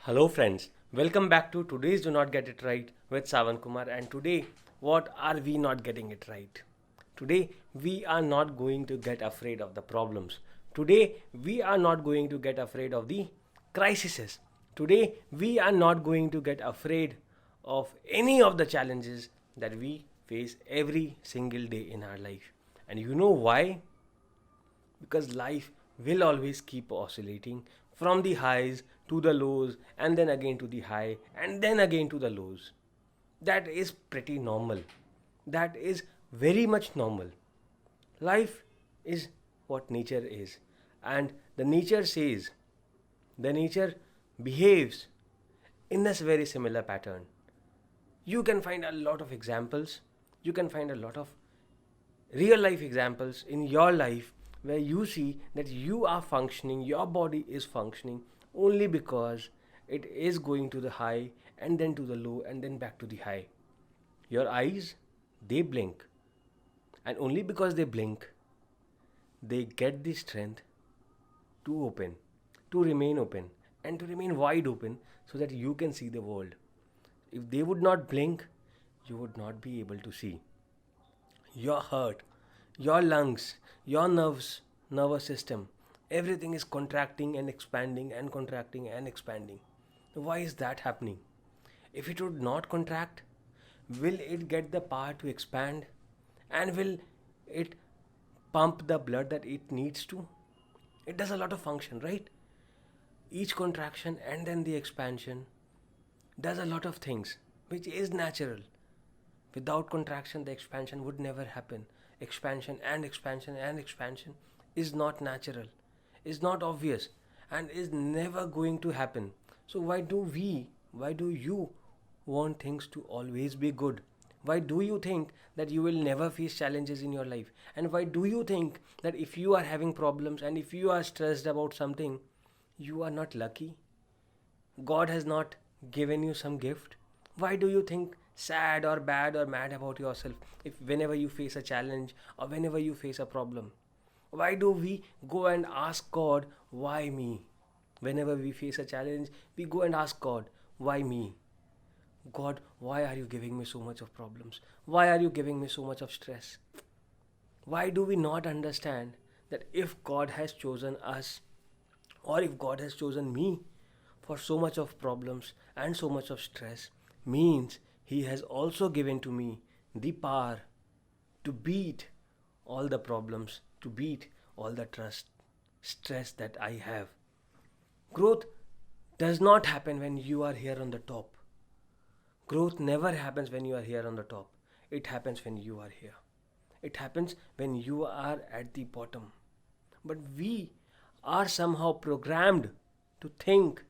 Hello friends, welcome back to today's Do Not Get It Right with Sawan Kumar. And today, what are we not getting it right? Today, we are not going to get afraid of the problems. Today, we are not going to get afraid of the crises. Today, we are not going to get afraid of any of the challenges that we face every single day in our life. And you know why? Because life will always keep oscillating from the highs to the lows and then again to the high and then again to the lows. That is pretty normal. That is very much normal. Life is what nature is, and the nature says, the nature behaves in this very similar pattern. You can find a lot of examples, you can find a lot of real life examples in your life where you see that you are functioning, your body is functioning only because it is going to the high and then to the low and then back to the high. Your eyes, they blink, and only because they blink, they get the strength to open, to remain open, and to remain wide open so that you can see the world. If they would not blink, you would not be able to see. Your heart, your lungs, your nervous system, everything is contracting and expanding and contracting and expanding. Why is that happening? If it would not contract, will it get the power to expand? And will it pump the blood that it needs to? It does a lot of function, right? Each contraction and then the expansion does a lot of things, which is natural. Without contraction, the expansion would never happen. Expansion and expansion and expansion is not natural, is not obvious, and is never going to happen. So, why do you want things to always be good? Why do you think that you will never face challenges in your life? And why do you think that if you are having problems and if you are stressed about something, you are not lucky? God has not given you some gift? Why do you think sad or bad or mad about yourself if whenever you face a challenge or whenever you face a problem? Why do we go and ask God, why me? Whenever we face a challenge, we go and ask God, why me? God, why are you giving me so much of problems? Why are you giving me so much of stress? Why do we not understand that if God has chosen us, or if God has chosen me for so much of problems and so much of stress, means He has also given to me the power to beat all the problems, to beat all the stress that I have. Growth does not happen when you are here on the top. Growth never happens when you are here on the top. It happens when you are here. It happens when you are at the bottom. But we are somehow programmed to think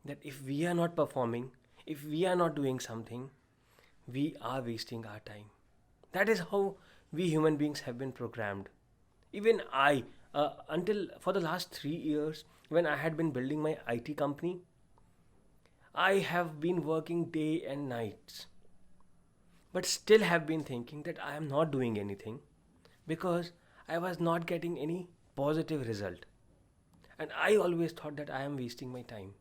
that if we are not performing, if we are not doing something, we are wasting our time. That is how we human beings have been programmed. Even I, until for the last 3 years, when I had been building my IT company, I have been working day and nights, but still have been thinking that I am not doing anything because I was not getting any positive result. And I always thought that I am wasting my time.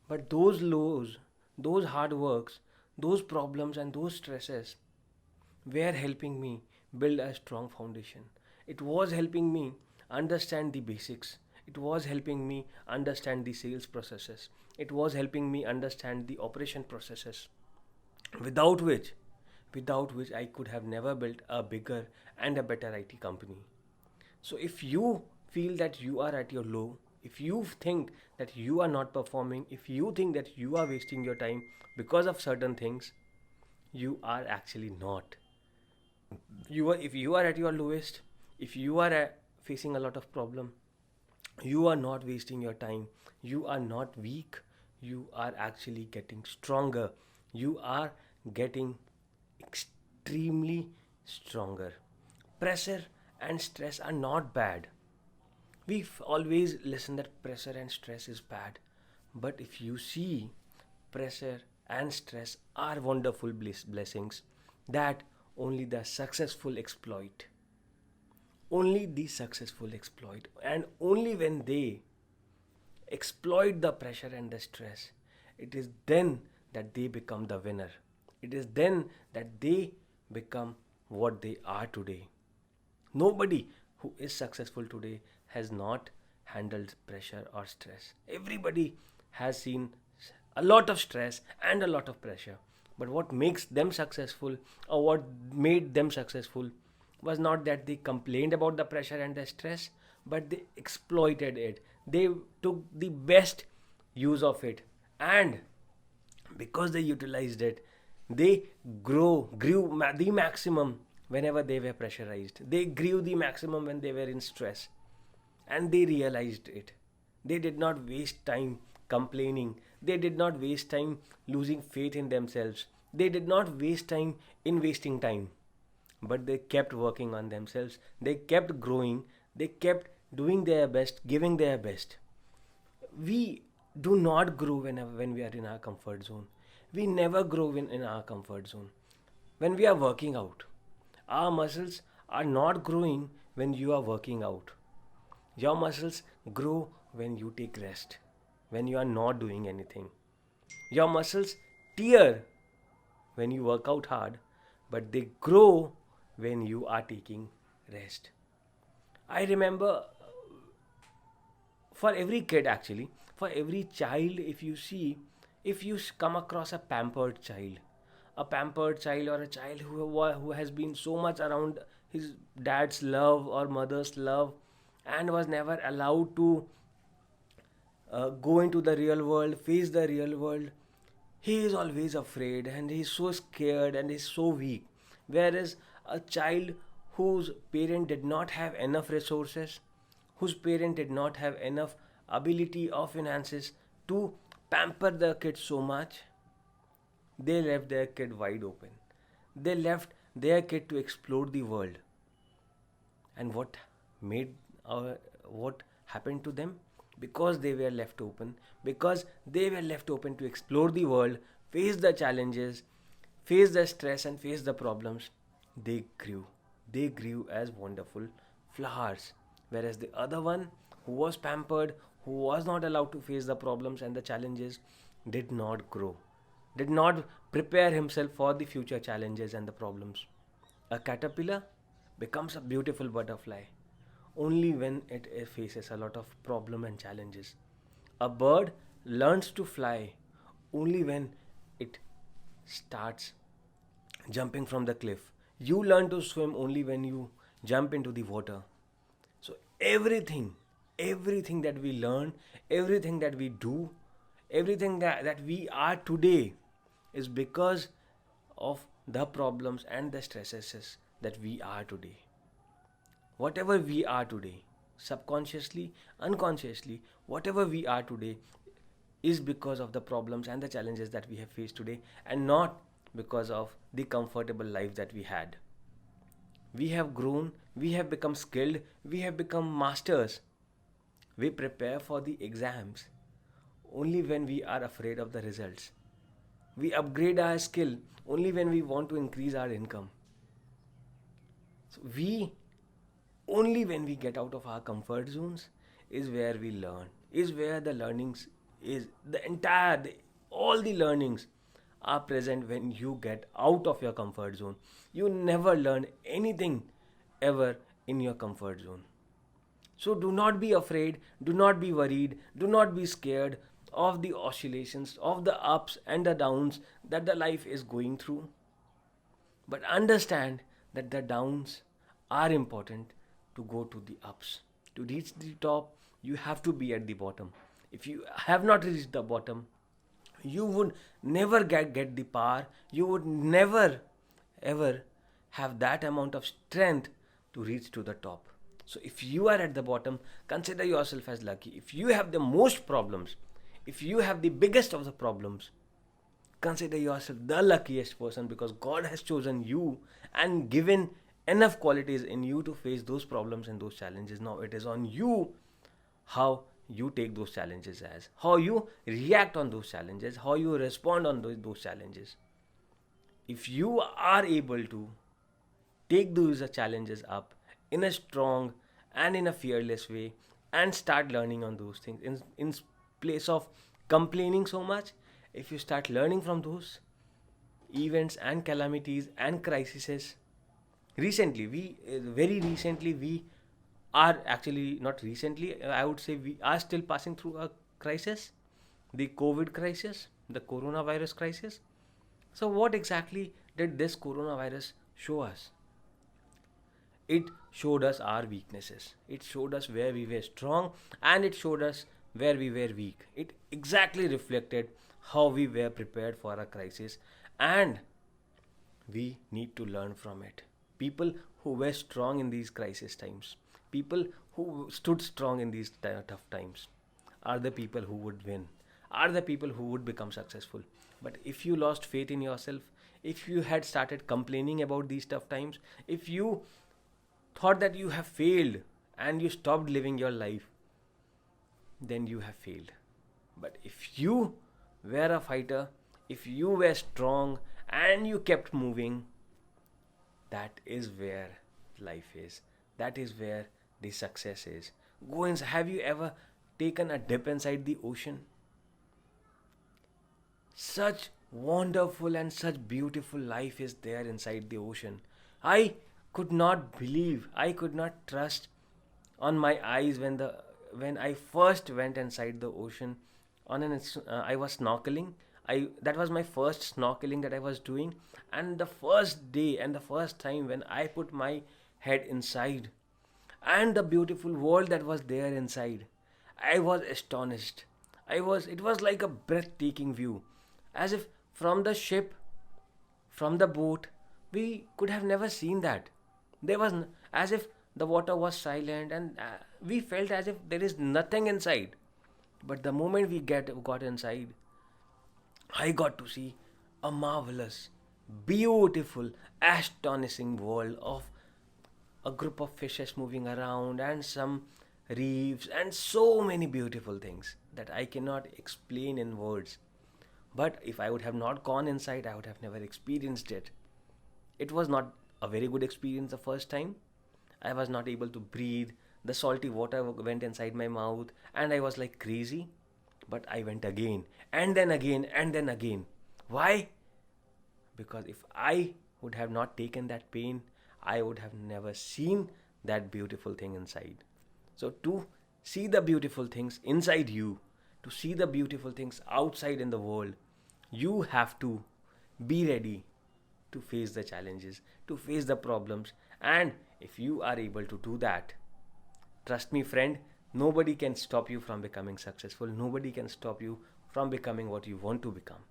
But those lows, those hard works, those problems, and those stresses were helping me build a strong foundation. It was helping me understand the basics. It was helping me understand the sales processes. It was helping me understand the operation processes. Without which, without which I could have never built a bigger and a better IT company. So if you feel that you are at your low, if you think that you are not performing, if you think that you are wasting your time because of certain things, you are actually not. If you are at your lowest, if you are facing a lot of problem, you are not wasting your time. You are not weak. You are actually getting stronger. You are getting extremely stronger. Pressure and stress are not bad. We've always listened that pressure and stress is bad. But if you see, pressure and stress are wonderful blessings that only the successful exploit. Only the successful exploit. And only when they exploit the pressure and the stress, it is then that they become the winner. It is then that they become what they are today. Nobody who is successful today has not handled pressure or stress. Everybody has seen a lot of stress and a lot of pressure. But what makes them successful, or what made them successful, was not that they complained about the pressure and the stress, but they exploited it. They took the best use of it. And because they utilized it, they grew the maximum whenever they were pressurized. They grew the maximum when they were in stress, and they realized it. They did not waste time complaining. They did not waste time losing faith in themselves. They did not waste time in wasting time. But they kept working on themselves. They kept growing. They kept doing their best, giving their best. We do not grow when we are in our comfort zone. We never grow in our comfort zone. When we are working out, our muscles are not growing when you are working out. Your muscles grow when you take rest, when you are not doing anything. Your muscles tear when you work out hard, but they grow when you are taking rest. I remember, for every kid actually, for every child, if you come across a pampered child, or a child who has been so much around his dad's love or mother's love, and was never allowed to go into the real world, face the real world, he is always afraid and he is so scared and is so weak. Whereas a child whose parent did not have enough resources, whose parent did not have enough ability or finances to pamper the kid so much, they left their kid wide open. They left their kid to explore the world. And made what happened to them? Because they were left open, because they were left open to explore the world, face the challenges, face the stress, and face the problems, they grew. They grew as wonderful flowers. Whereas the other one, who was pampered, who was not allowed to face the problems and the challenges, did not grow, did not prepare himself for the future challenges and the problems. A caterpillar becomes a beautiful butterfly only when it faces a lot of problem and challenges. A bird learns to fly only when it starts jumping from the cliff. You learn to swim only when you jump into the water. So everything that we learn, everything that we do, everything that we are today is because of the problems and the stresses that we are today. Whatever we are today, subconsciously, unconsciously, whatever we are today is because of the problems and the challenges that we have faced today, and not because of the comfortable life that we had. We have grown, we have become skilled, we have become masters. We prepare for the exams only when we are afraid of the results. We upgrade our skill only when we want to increase our income. So we only when we get out of our comfort zones is where we learn, is where the learnings is. All the learnings are present when you get out of your comfort zone. You never learn anything ever in your comfort zone. So do not be afraid, do not be worried, do not be scared of the oscillations, of the ups and the downs that the life is going through. But understand that the downs are important to go to the ups. To reach the top, you have to be at the bottom. If you have not reached the bottom, you would never get the power, you would never ever have that amount of strength to reach to the top. So if you are at the bottom, consider yourself as lucky. If you have the most problems, if you have the biggest of the problems, consider yourself the luckiest person, because God has chosen you and given enough qualities in you to face those problems and those challenges. Now it is on you how you take those challenges, as how you react on those challenges, how you respond on those challenges. If you are able to take those challenges up in a strong and in a fearless way, and start learning on those things place of complaining so much, if you start learning from those events and calamities and crises. Recently, very recently, we are actually not recently, I would say we are still passing through a crisis, the COVID crisis, the coronavirus crisis. So, what exactly did this coronavirus show us? It showed us our weaknesses, it showed us where we were strong, and it showed us where we were weak. It exactly reflected how we were prepared for a crisis, and we need to learn from it. People who were strong in these crisis times, people who stood strong in these tough times, are the people who would win, are the people who would become successful. But if you lost faith in yourself, if you had started complaining about these tough times, if you thought that you have failed and you stopped living your life, then you have failed. But if you were a fighter, if you were strong and you kept moving, that is where life is. That is where the success is. Go inside. Have you ever taken a dip inside the ocean? Such wonderful and such beautiful life is there inside the ocean. I could not believe, I could not trust on my eyes when I first went inside the ocean. I was snorkeling. I That was my first snorkeling that I was doing, and the first day and the first time when I put my head inside, and the beautiful world that was there inside, I was astonished. It was like a breathtaking view, as if from the ship, from the boat, we could have never seen that. As if the water was silent, and we felt as if there is nothing inside. But the moment we got inside, I got to see a marvelous, beautiful, astonishing world of a group of fishes moving around and some reefs and so many beautiful things that I cannot explain in words. But if I would have not gone inside, I would have never experienced it. It was not a very good experience the first time. I was not able to breathe. The salty water went inside my mouth and I was like crazy. But I went again and then again and then again. Why? Because if I would have not taken that pain, I would have never seen that beautiful thing inside. So, to see the beautiful things inside you, to see the beautiful things outside in the world, you have to be ready to face the challenges, to face the problems. And if you are able to do that, trust me, friend, nobody can stop you from becoming successful. Nobody can stop you from becoming what you want to become.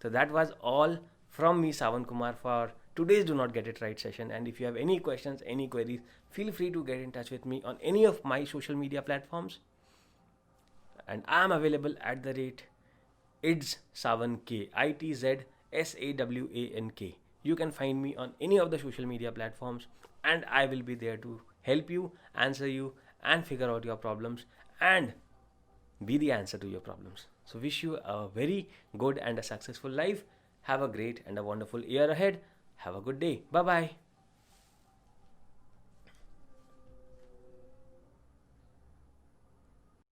So that was all from me, Sawan Kumar, for today's Do Not Get It Right session. And if you have any questions, any queries, feel free to get in touch with me on any of my social media platforms. And I am available at the rate ITZ Sawan K, ITZSAWANK. You can find me on any of the social media platforms, and I will be there to help you, answer you, and figure out your problems and be the answer to your problems. So, wish you a very good and a successful life. Have a great and a wonderful year ahead. Have a good day. Bye bye.